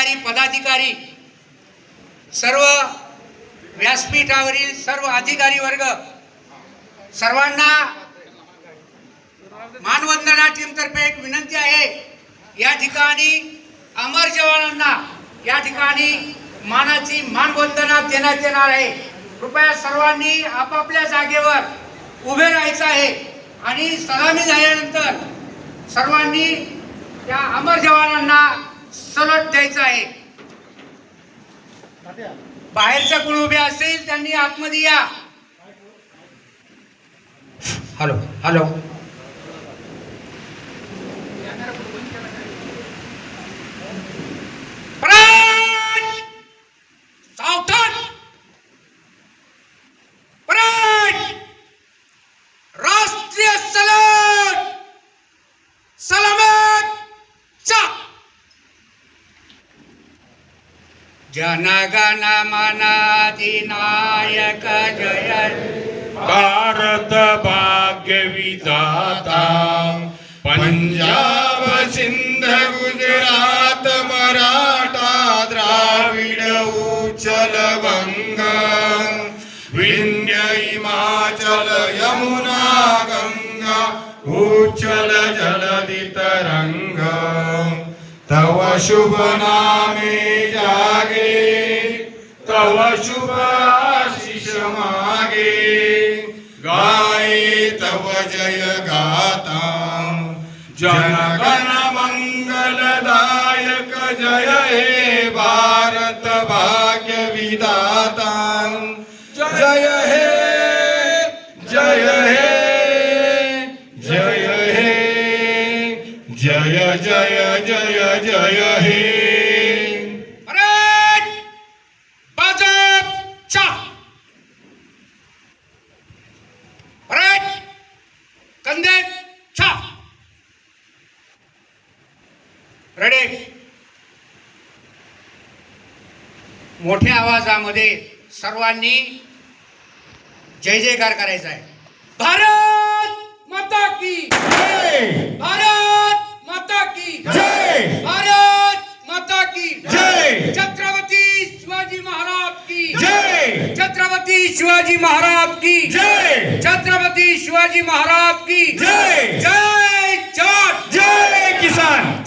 अधिकारी पदाधिकारी सर्व व्यासपीठावरील सर्व अधिकारी वर्ग सर्वांना मानवंदना टीम तर्फे एक विनंती आहे। या ठिकाणी अमर जवानांना या ठिकाणी मानाची मानवंदना देण्यात येणार आहे। कृपया सर्वांनी आपापल्या जागेवर उभे राहायचं आहे आणि सलामी झाल्यानंतर सर्वांनी त्या अमर जवानांना सलूट द्यायचा आहे। बाहेरच्या कोण उभे असेल त्यांनी आतमध्ये या। हॅलो हॅलो राष्ट्रीय सलाम सलामत चा जनगण मन अधिनायक जय भारत भाग्य विधाता पंजाब सिंध गुजरात मराठा द्राविड उच्चल वंग विंध्य हिमाचल यमुना गंगा उच्चल जलधि तरंग तव शुभ नामे जागे तव शुभ आशीष मागे गाये तव जय गाता जनगण मंगलदायक जय हे भारत भाग्य विधाता जय हे जय हे जय हे जय जय जय जय हे रेडी मोठ्या आवाजामध्ये सर्वांनी जय जयकार करायचा आहे। भारत माता की जय भारत माता की जय भारत माता की जय छत्रपती शिवाजी महाराज की जय छत्रपती शिवाजी महाराज की जय छत्रपती शिवाजी महाराज की जय जय जय जय किसान